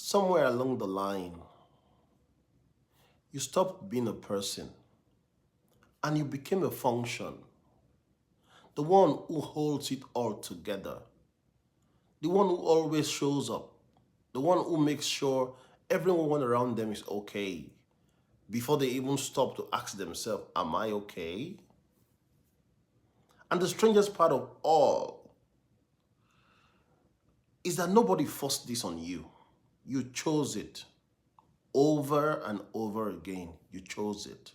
Somewhere along the line, you stopped being a person and you became a function, the one who holds it all together, the one who always shows up, the one who makes sure everyone around them is okay before they even stop to ask themselves, am I okay? And the strangest part of all is that nobody forced this on you. You chose it over and over again. You chose it.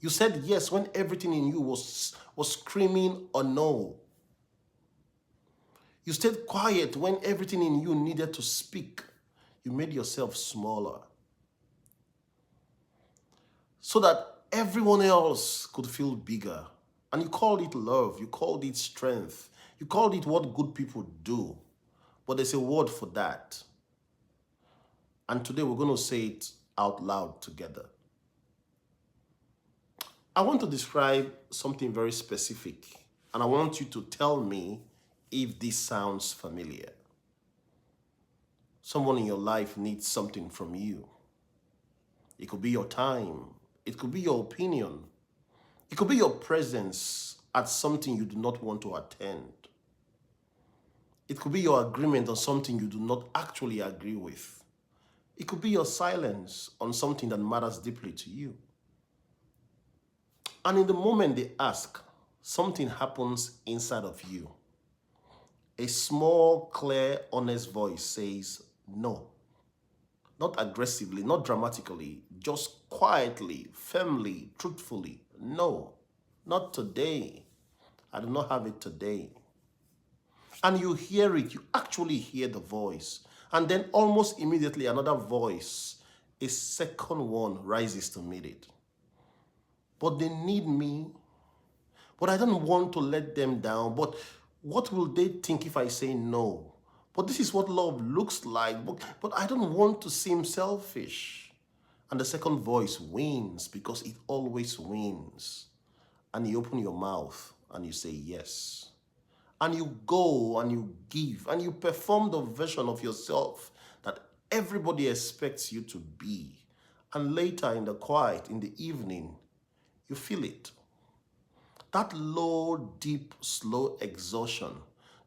You said yes when everything in you was screaming a no. You stayed quiet when everything in you needed to speak. You made yourself smaller so that everyone else could feel bigger. And you called it love. You called it strength. You called it what good people do. But there's a word for that. And today we're going to say it out loud together. I want to describe something very specific, and I want you to tell me if this sounds familiar. Someone in your life needs something from you. It could be your time. It could be your opinion. It could be your presence at something you do not want to attend. It could be your agreement on something you do not actually agree with. It could be your silence on something that matters deeply to you. And in the moment they ask, something happens inside of you. A small, clear, honest voice says no. Not aggressively, not dramatically, just quietly, firmly, truthfully. No, not today. I do not have it today. And you hear it, you actually hear the voice. And then almost immediately another voice, a second one rises to meet it. But they need me. But I don't want to let them down. But what will they think if I say no? But this is what love looks like. But I don't want to seem selfish. And the second voice wins because it always wins. And you open your mouth and you say yes. And you go and you give and you perform the version of yourself that everybody expects you to be. And later in the quiet, in the evening, you feel it. That low, deep, slow exhaustion,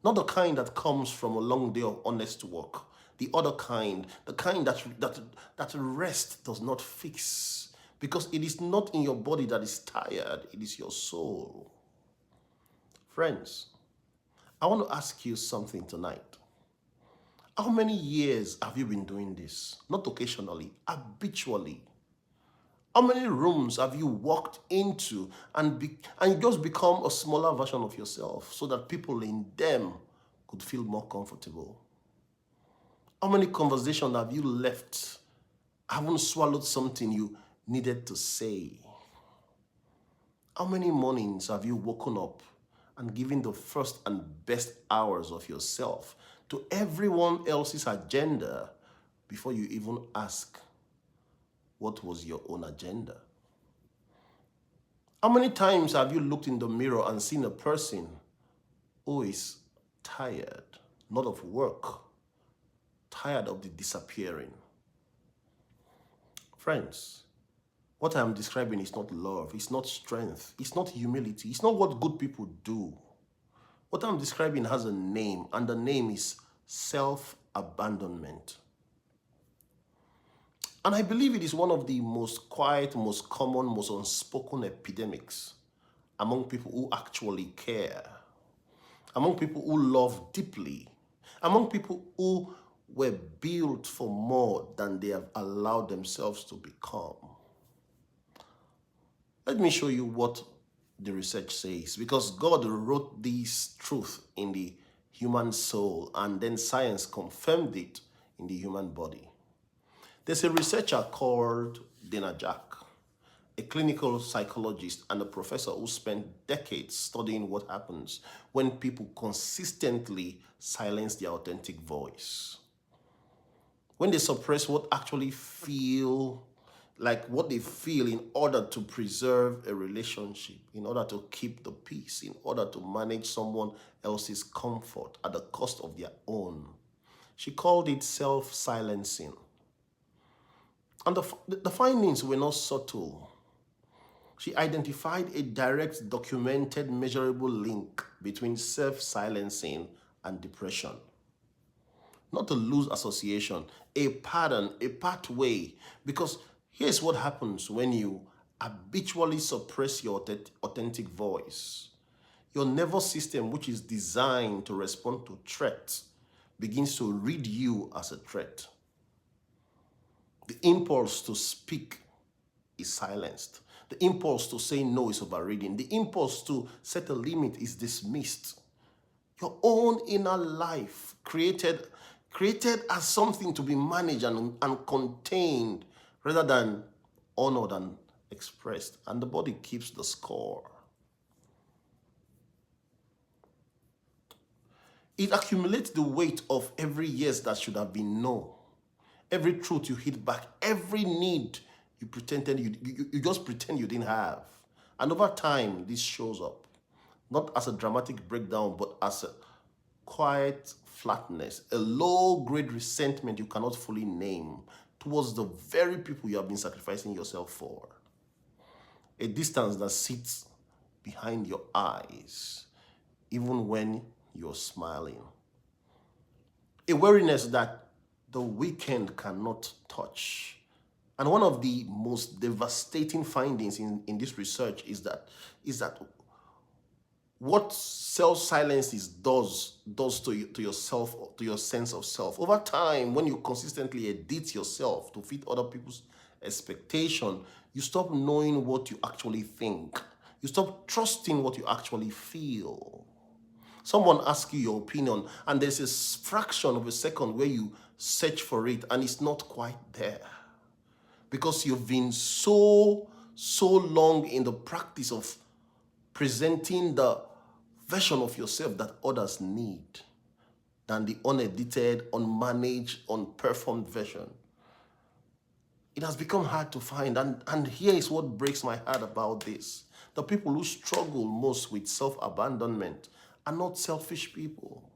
not the kind that comes from a long day of honest work, the other kind, the kind that rest does not fix, because it is not in your body that is tired, it is your soul. Friends, I want to ask you something tonight. How many years have you been doing this? Not occasionally, habitually. How many rooms have you walked into and you just become a smaller version of yourself so that people in them could feel more comfortable? How many conversations have you left, haven't swallowed something you needed to say? How many mornings have you woken up and given the first and best hours of yourself to everyone else's agenda before you even ask, what was your own agenda? How many times have you looked in the mirror and seen a person who is tired, not of work, tired of the disappearing? Friends, what I'm describing is not love, it's not strength, it's not humility, it's not what good people do. What I'm describing has a name, and the name is self-abandonment. And I believe it is one of the most quiet, most common, most unspoken epidemics among people who actually care, among people who love deeply, among people who were built for more than they have allowed themselves to become. Let me show you what the research says, because God wrote this truth in the human soul, and then science confirmed it in the human body. There's a researcher called Dana Jack, a clinical psychologist and a professor who spent decades studying what happens when people consistently silence their authentic voice. When they suppress what actually feel like what they feel in order to preserve a relationship, in order to keep the peace, in order to manage someone else's comfort at the cost of their own. She called it self-silencing. And the findings were not subtle. She identified a direct, documented, measurable link between self-silencing and depression. Not a loose association, a pattern, a pathway. Because here's what happens when you habitually suppress your authentic voice. Your nervous system, which is designed to respond to threats, begins to read you as a threat. The impulse to speak is silenced. The impulse to say no is overridden. The impulse to set a limit is dismissed. Your own inner life created as something to be managed and contained rather than honored and expressed. And the body keeps the score. It accumulates the weight of every yes that should have been no. Every truth you hit back, every need you pretended you just pretend you didn't have. And over time, this shows up. Not as a dramatic breakdown, but as a quiet flatness, a low-grade resentment you cannot fully name towards the very people you have been sacrificing yourself for. A distance that sits behind your eyes, even when you're smiling. A weariness that the weekend cannot touch. And one of the most devastating findings in this research is that what self-silence does to yourself, to your sense of self. Over time, when you consistently edit yourself to fit other people's expectation, you stop knowing what you actually think. You stop trusting what you actually feel. Someone asks you your opinion, and there's a fraction of a second where you search for it, and it's not quite there. Because you've been so long in the practice of presenting the version of yourself that others need than the unedited, unmanaged, unperformed version. It has become hard to find, and here is what breaks my heart about this. The people who struggle most with self-abandonment are not selfish people.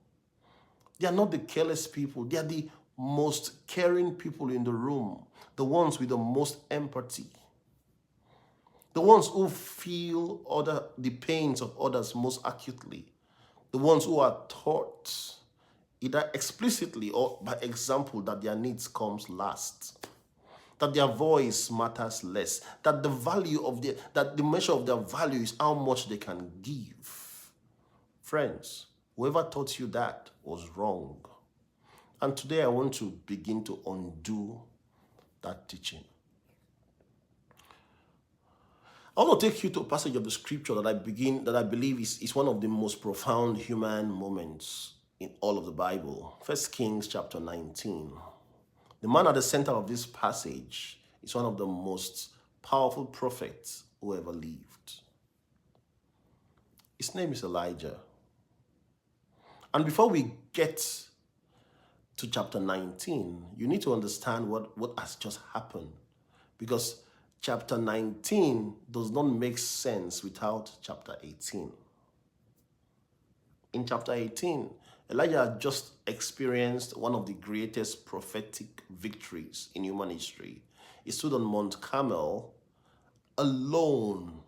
They are not the careless people. They are the most caring people in the room, the ones with the most empathy, the ones who feel the pains of others most acutely, the ones who are taught, either explicitly or by example, that their needs comes last, that their voice matters less, that the measure of their value is how much they can give. Friends, whoever taught you that was wrong. And today I want to begin to undo that teaching. I want to take you to a passage of the scripture that I believe is one of the most profound human moments in all of the Bible. 1 Kings chapter 19. The man at the center of this passage is one of the most powerful prophets who ever lived. His name is Elijah. And before we get to chapter 19, you need to understand what has just happened. Because chapter 19 does not make sense without chapter 18. In chapter 18, Elijah had just experienced one of the greatest prophetic victories in human history. He stood on Mount Carmel alone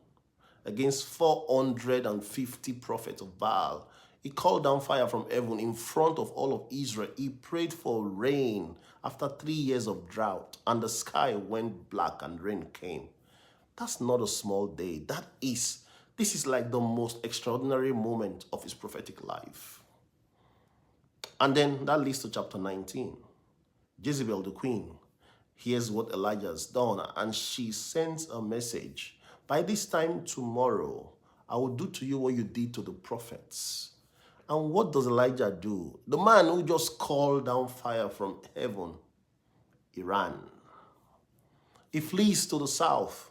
against 450 prophets of Baal. He called down fire from heaven in front of all of Israel. He prayed for rain after 3 years of drought, and the sky went black and rain came. That's not a small day. This is like the most extraordinary moment of his prophetic life. And then that leads to chapter 19. Jezebel, the queen, hears what Elijah has done, and she sends a message. By this time tomorrow, I will do to you what you did to the prophets. And what does Elijah do? The man who just called down fire from heaven, he ran. He flees to the south,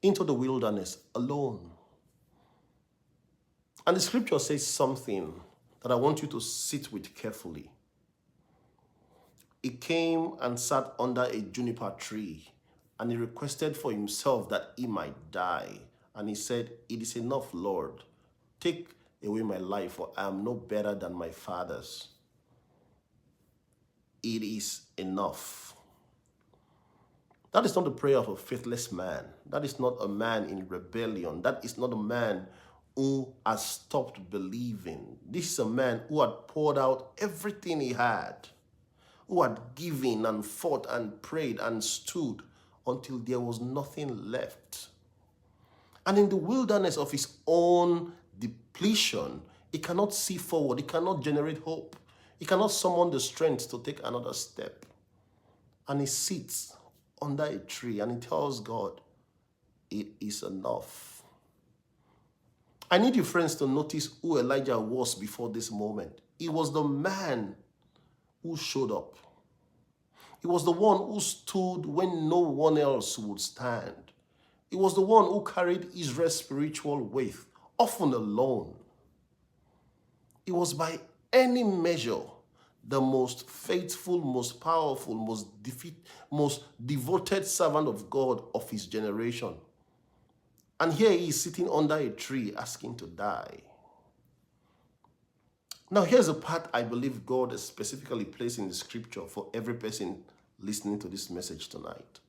into the wilderness, alone. And the scripture says something that I want you to sit with carefully. He came and sat under a juniper tree, and he requested for himself that he might die. And he said, "It is enough, Lord. Take away my life, for I am no better than my fathers." it is enough. That is not the prayer of a faithless man. That is not a man in rebellion. That is not a man who has stopped believing. This is a man who had poured out everything he had, who had given and fought and prayed and stood until there was nothing left. And in the wilderness of his own depletion, he cannot see forward, he cannot generate hope, he cannot summon the strength to take another step. And he sits under a tree and he tells God, it is enough. I need you, friends, to notice who Elijah was before this moment. He was the man who showed up. He was the one who stood when no one else would stand. He was the one who carried Israel's spiritual weight, often alone. He was by any measure the most faithful, most powerful, most devoted servant of God of his generation. And here he is sitting under a tree asking to die. Now here's a part I believe God has specifically placed in the scripture for every person listening to this message tonight.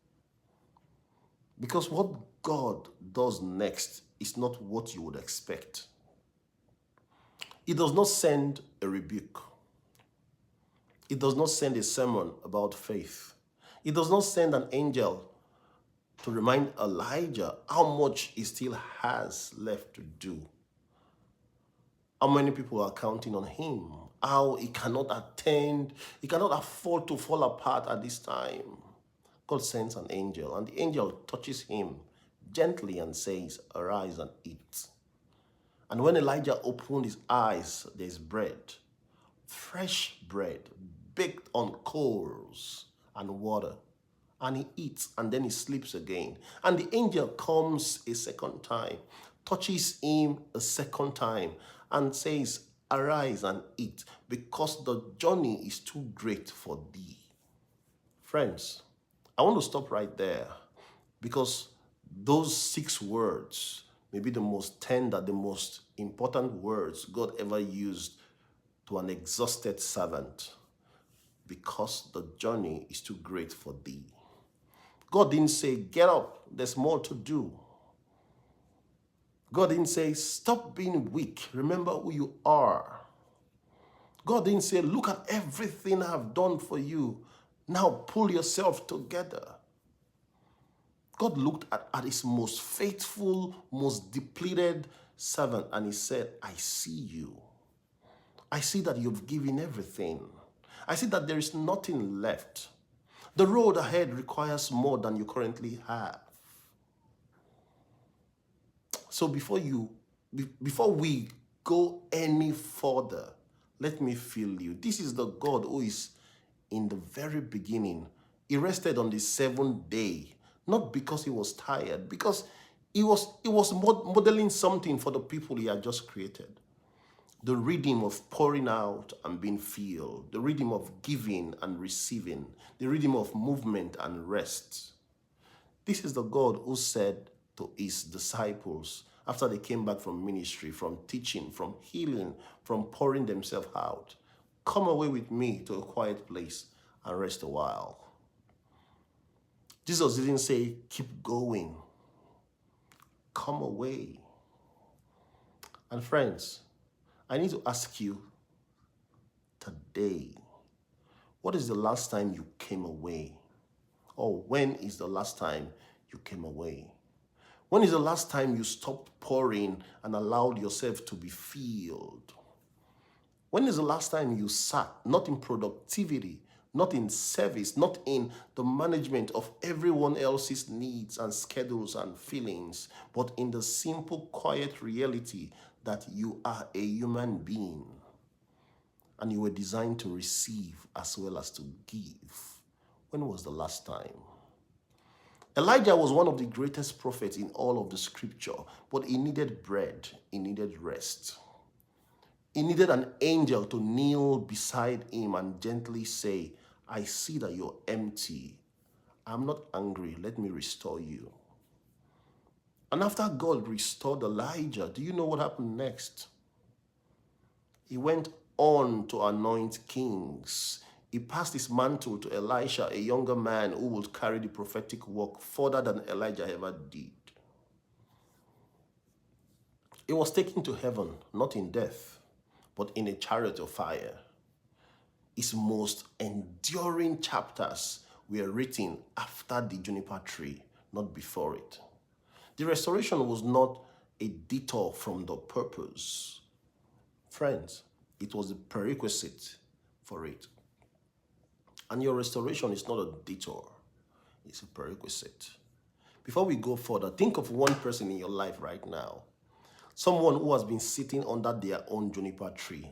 Because what God does next is not what you would expect. He does not send a rebuke. He does not send a sermon about faith. He does not send an angel to remind Elijah how much he still has left to do. How many people are counting on him? How he cannot afford to fall apart at this time. God sends an angel, and the angel touches him gently and says, arise and eat. And when Elijah opened his eyes, there's bread, fresh bread, baked on coals and water. And he eats, and then he sleeps again. And the angel comes a second time, touches him a second time, and says, arise and eat, because the journey is too great for thee. Friends, I want to stop right there, because those 6 words may be the most tender, the most important words God ever used to an exhausted servant, because the journey is too great for thee. God didn't say, get up, there's more to do. God didn't say, stop being weak, remember who you are. God didn't say, look at everything I've done for you, now pull yourself together. God looked at his most faithful, most depleted servant, and he said, I see you. I see that you've given everything. I see that there is nothing left. The road ahead requires more than you currently have. So before we go any further, let me feel you. This is the God who is in the very beginning. He rested on the 7th day, not because he was tired, because he was modeling something for the people he had just created. The rhythm of pouring out and being filled, the rhythm of giving and receiving, the rhythm of movement and rest. This is the God who said to his disciples after they came back from ministry, from teaching, from healing, from pouring themselves out, come away with me to a quiet place and rest a while. Jesus didn't say, keep going. Come away. And friends, I need to ask you today, what is the last time you came away? Or when is the last time you came away? When is the last time you stopped pouring and allowed yourself to be filled? When is the last time you sat, not in productivity, not in service, not in the management of everyone else's needs and schedules and feelings, but in the simple, quiet reality that you are a human being and you were designed to receive as well as to give? When was the last time? Elijah was one of the greatest prophets in all of the scripture, but he needed bread, he needed rest. He needed an angel to kneel beside him and gently say, I see that you're empty. I'm not angry. Let me restore you. And after God restored Elijah, do you know what happened next? He went on to anoint kings. He passed his mantle to Elisha, a younger man who would carry the prophetic work further than Elijah ever did. He was taken to heaven, not in death, but in a chariot of fire. His most enduring chapters were written after the juniper tree, not before it. The restoration was not a detour from the purpose. Friends, it was a prerequisite for it. And your restoration is not a detour, it's a prerequisite. Before we go further, think of one person in your life right now. Someone who has been sitting under their own juniper tree.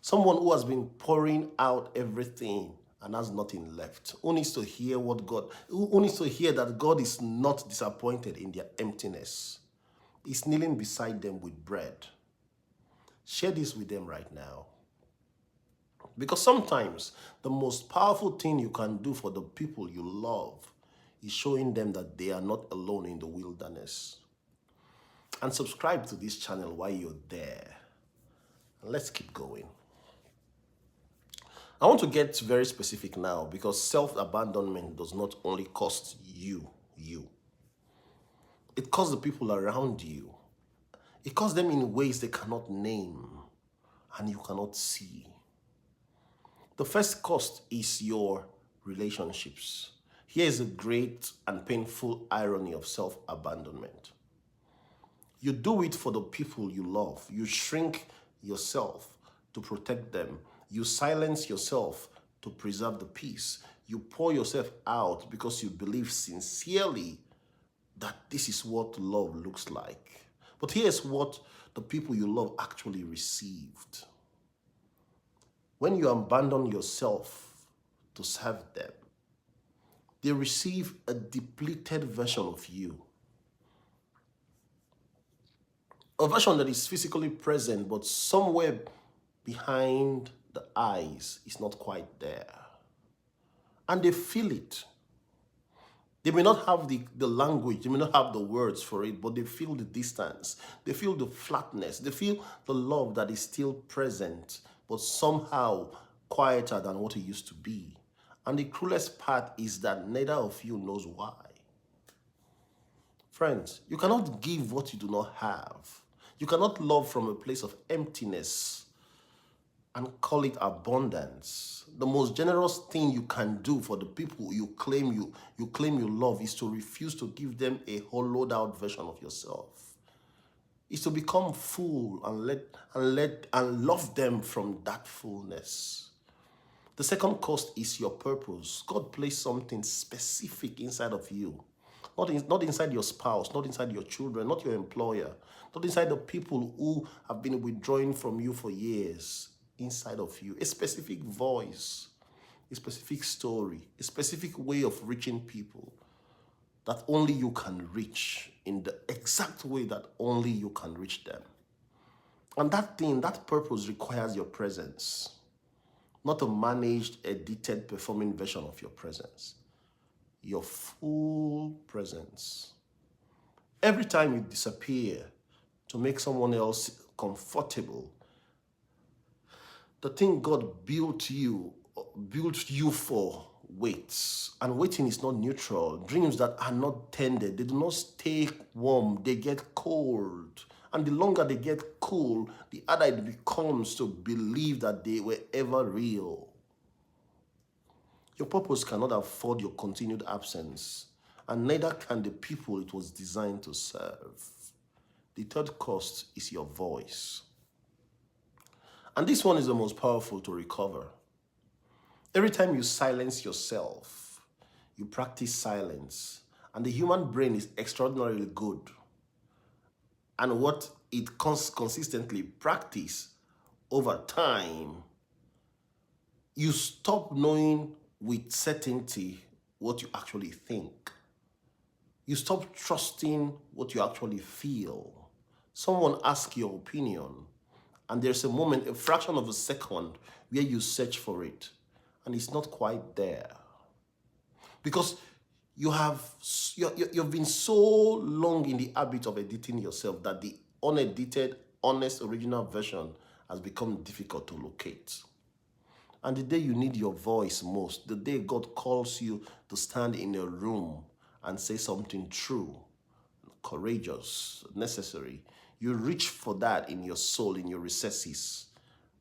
Someone who has been pouring out everything and has nothing left. Who needs to hear who needs to hear that God is not disappointed in their emptiness. He's kneeling beside them with bread. Share this with them right now. Because sometimes the most powerful thing you can do for the people you love is showing them that they are not alone in the wilderness. And subscribe to this channel while you're there. And let's keep going. I want to get very specific now because self-abandonment does not only cost you. It costs the people around you. It costs them in ways they cannot name and you cannot see. The first cost is your relationships. Here is a great and painful irony of self-abandonment. You do it for the people you love. You shrink yourself to protect them. You silence yourself to preserve the peace. You pour yourself out because you believe sincerely that this is what love looks like. But here's what the people you love actually received. When you abandon yourself to serve them, they receive a depleted version of you. A version that is physically present, but somewhere behind the eyes is not quite there. And they feel it. They may not have the language, they may not have the words for it, but they feel the distance. They feel the flatness. They feel the love that is still present, but somehow quieter than what it used to be. And the cruelest part is that neither of you knows why. Friends, you cannot give what you do not have. You cannot love from a place of emptiness and call it abundance. The most generous thing you can do for the people you claim you love is to refuse to give them a hollowed out version of yourself. Is to become full and love them from that fullness. The second cost is your purpose. God placed something specific inside of you. Not inside your spouse, not inside your children, not your employer, not inside the people who have been withdrawing from you for years. Inside of you, a specific voice, a specific story, a specific way of reaching people that only you can reach in the exact way that only you can reach them. And that purpose requires your presence, not a managed, edited, performing version of your presence. Your full presence. Every time you disappear to make someone else comfortable, the thing God built you for waits. And waiting is not neutral. Dreams that are not tended, they do not stay warm, they get cold. And the longer they get cool, the harder it becomes to believe that they were ever real. Your purpose cannot afford your continued absence, and neither can the people it was designed to serve. The third cost is your voice. And this one is the most powerful to recover. Every time you silence yourself, you practice silence. And the human brain is extraordinarily good. And what it consistently practices over time, you stop knowing with certainty what you actually think. You stop trusting what you actually feel. Someone asks your opinion, and there's a moment, a fraction of a second, where you search for it, and it's not quite there. Because you've been so long in the habit of editing yourself that the unedited, honest, original version has become difficult to locate. And the day you need your voice most, the day God calls you to stand in a room and say something true, courageous, necessary, you reach for that in your soul, in your recesses,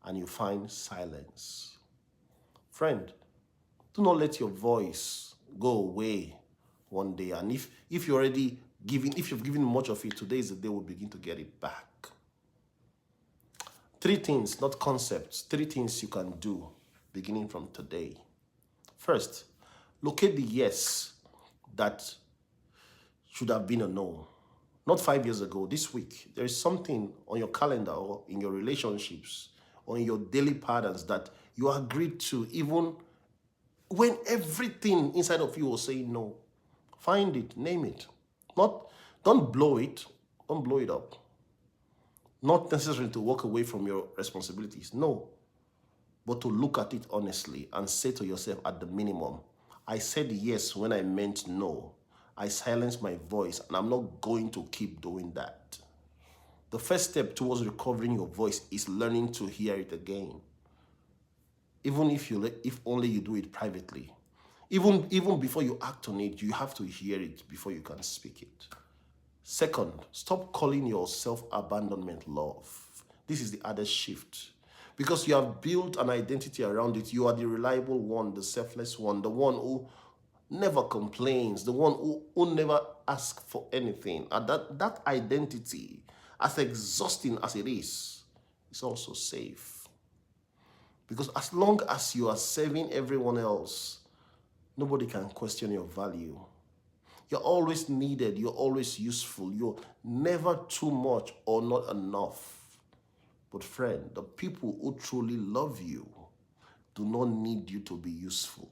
and you find silence. Friend, do not let your voice go away one day. And if you're already giving, if you've given much of it, today is the day we'll begin to get it back. 3 things, not concepts, 3 things you can do beginning from today. First, locate the yes that should have been a no. Not 5 years ago, this week, there is something on your calendar or in your relationships or in your daily patterns that you agreed to, even when everything inside of you will say no. Find it, name it. Don't blow it. Don't blow it up. Not necessarily to walk away from your responsibilities. No. But to look at it honestly and say to yourself at the minimum, I said yes when I meant no. I silenced my voice and I'm not going to keep doing that. The first step towards recovering your voice is learning to hear it again. Even if only you do it privately. Even before you act on it, you have to hear it before you can speak it. Second, stop calling your self-abandonment love. This is the other shift. Because you have built an identity around it. You are the reliable one, the selfless one, the one who never complains, the one who never asks for anything. And that identity, as exhausting as it is also safe. Because as long as you are serving everyone else, nobody can question your value. You're always needed. You're always useful. You're never too much or not enough. But friend, the people who truly love you do not need you to be useful.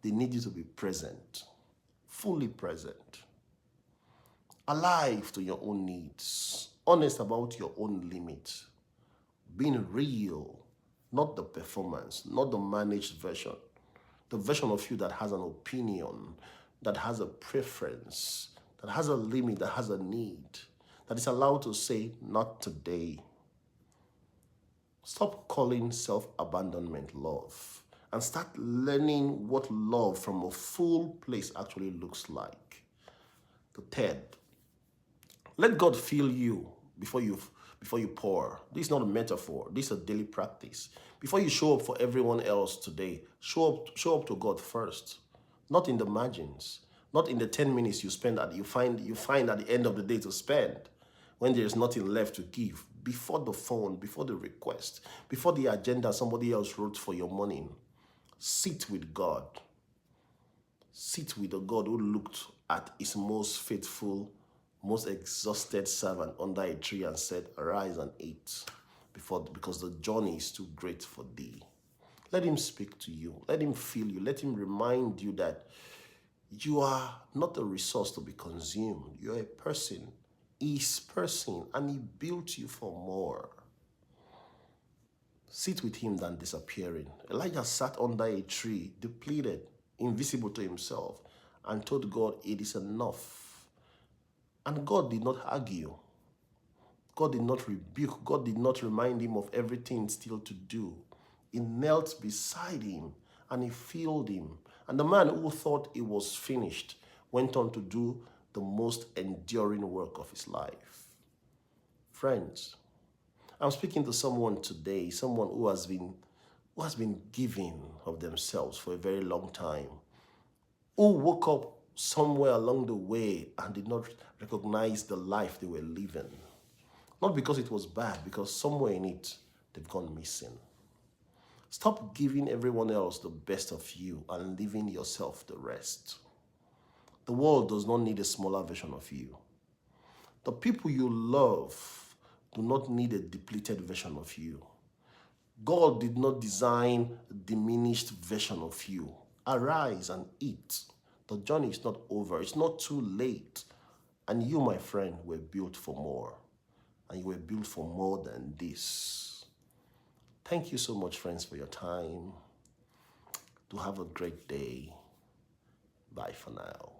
They need you to be present, fully present, alive to your own needs, honest about your own limits, being real, not the performance, not the managed version, the version of you that has an opinion, that has a preference, that has a limit, that has a need, that is allowed to say, not today. Stop calling self-abandonment love and start learning what love from a full place actually looks like. The third, let God feel you before you pour. This is not a metaphor. This is a daily practice. Before you show up for everyone else today, show up to God first. Not in the margins, not in the 10 minutes you spend that you find at the end of the day to spend when there is nothing left to give. Before the phone, before the request, before the agenda somebody else wrote for your morning, sit with God. Sit with the God who looked at his most faithful, most exhausted servant under a tree and said, arise and eat, because the journey is too great for thee. Let him speak to you. Let him feel you. Let him remind you that you are not a resource to be consumed. You're a person, his person, and he built you for more. Sit with him than disappearing. Elijah sat under a tree, depleted, invisible to himself, and told God, it is enough. And God did not argue. God did not rebuke. God did not remind him of everything still to do. He knelt beside him and he filled him. And the man who thought it was finished went on to do the most enduring work of his life. Friends, I'm speaking to someone today, someone who has been giving of themselves for a very long time, who woke up somewhere along the way and did not recognize the life they were living. Not because it was bad, because somewhere in it, they've gone missing. Stop giving everyone else the best of you and leaving yourself the rest. The world does not need a smaller version of you. The people you love do not need a depleted version of you. God did not design a diminished version of you. Arise and eat. The journey is not over. It's not too late. And you, my friend, were built for more. And you were built for more than this. Thank you so much, friends, for your time. Do have a great day. Bye for now.